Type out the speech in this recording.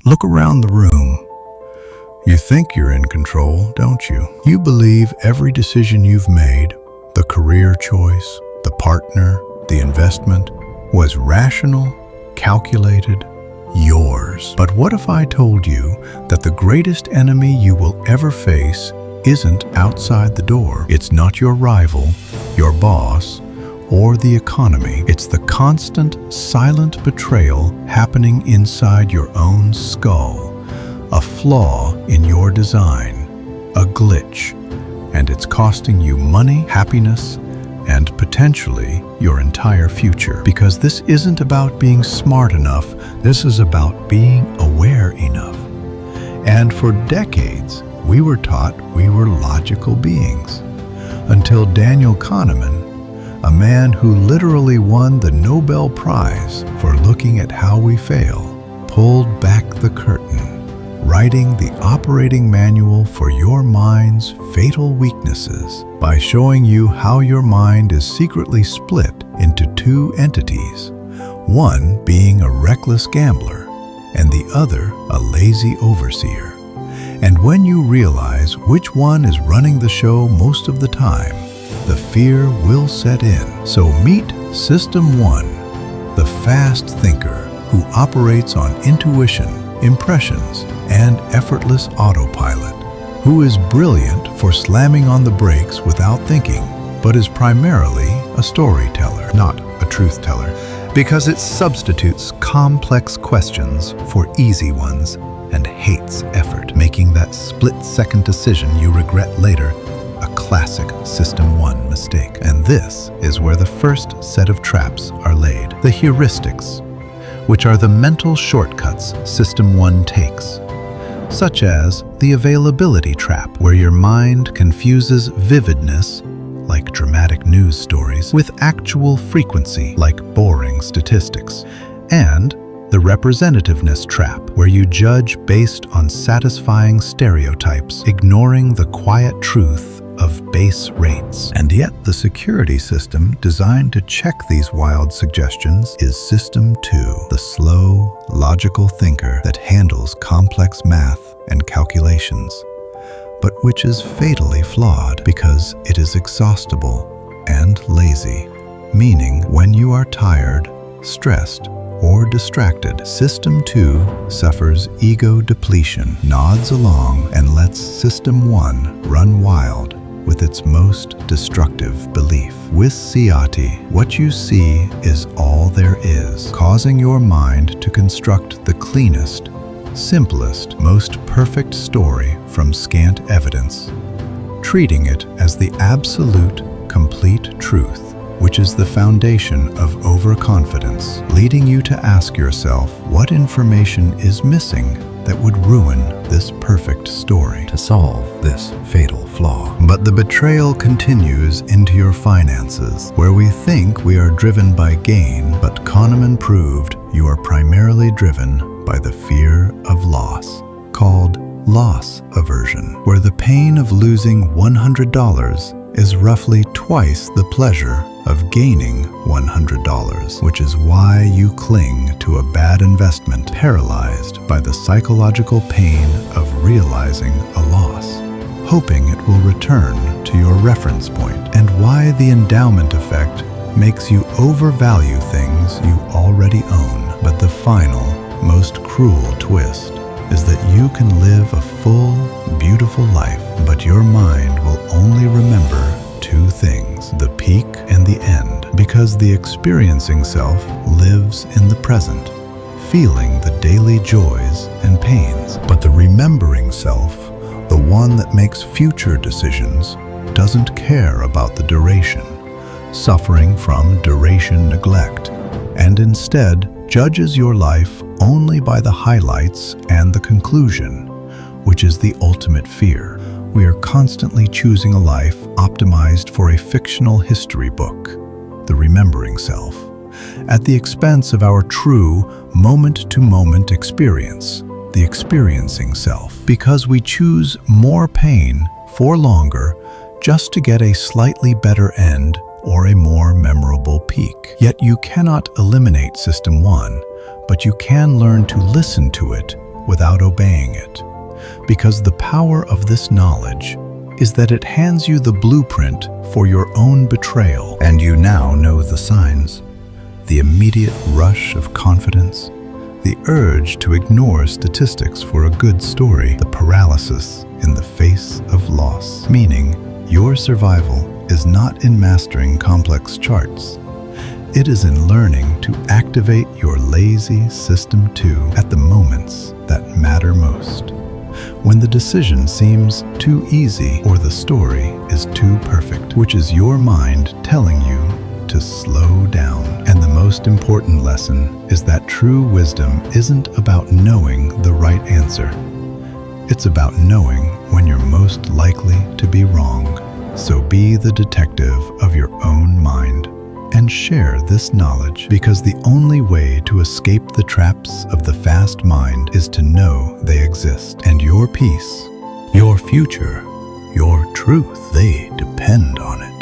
Look around the room. You think you're in control, don't you? You believe every decision you've made, the career choice, the partner, the investment, was rational, calculated, yours. But what if I told you that the greatest enemy you will ever face isn't outside the door? It's not your rival, your boss, or the economy. It's the constant, silent betrayal happening inside your own skull. A flaw in your design, a glitch, and it's costing you money, happiness, and potentially your entire future. Because this isn't about being smart enough, this is about being aware enough. And for decades, we were taught we were logical beings. Until Daniel Kahneman, a man who literally won the Nobel Prize for looking at how we fail, pulled back the curtain, writing the operating manual for your mind's fatal weaknesses by showing you how your mind is secretly split into two entities, one being a reckless gambler and the other a lazy overseer. And when you realize which one is running the show most of the time, the fear will set in. So meet System 1, the fast thinker who operates on intuition, impressions, and effortless autopilot, who is brilliant for slamming on the brakes without thinking, but is primarily a storyteller, not a truth teller, because it substitutes complex questions for easy ones and hates effort, making that split-second decision you regret later a classic System 1 mistake. And this is where the first set of traps are laid, the heuristics, which are the mental shortcuts System 1 takes, such as the availability trap, where your mind confuses vividness, like dramatic news stories, with actual frequency, like boring statistics, and the representativeness trap, where you judge based on satisfying stereotypes, ignoring the quiet truth of base rates. And yet the security system designed to check these wild suggestions is System 2, the slow, logical thinker that handles complex math and calculations, but which is fatally flawed because it is exhaustible and lazy, meaning when you are tired, stressed, or distracted, System 2 suffers ego depletion, nods along, and lets System 1 run wild with its most destructive belief. With Sciati, what you see is all there is, causing your mind to construct the cleanest, simplest, most perfect story from scant evidence, treating it as the absolute, complete truth, which is the foundation of overconfidence, leading you to ask yourself what information is missing that would ruin this perfect story to solve this fatal flaw. But the betrayal continues into your finances, where we think we are driven by gain, but Kahneman proved you are primarily driven by the fear of loss, called loss aversion, where the pain of losing $100 is roughly twice the pleasure of gaining $100, which is why you cling to a bad investment, paralyzed by the psychological pain of realizing a loss, hoping it will return to your reference point, and why the endowment effect makes you overvalue things you already own. But the final, most cruel twist is that you can live a full, beautiful life, but your mind will only remember two things, the peak and the end, because the experiencing self lives in the present, feeling the daily joys and pains. But the remembering self, the one that makes future decisions, doesn't care about the duration, suffering from duration neglect, and instead judges your life only by the highlights and the conclusion, which is the ultimate fear. We are constantly choosing a life optimized for a fictional history book, the remembering self, at the expense of our true moment-to-moment experience, the experiencing self, because we choose more pain for longer just to get a slightly better end or a more memorable peak. Yet you cannot eliminate System 1, but you can learn to listen to it without obeying it. Because the power of this knowledge is that it hands you the blueprint for your own betrayal. And you now know the signs: the immediate rush of confidence, the urge to ignore statistics for a good story, the paralysis in the face of loss. Meaning, your survival is not in mastering complex charts. It is in learning to activate your lazy System 2 at the moments that matter most. When the decision seems too easy or the story is too perfect, which is your mind telling you to slow down. And the most important lesson is that true wisdom isn't about knowing the right answer. It's about knowing when you're most likely to be wrong. So be the detective of your own mind and share this knowledge, because the only way to escape the traps of the fast mind is to know they exist. And your peace, your future, your truth, they depend on it.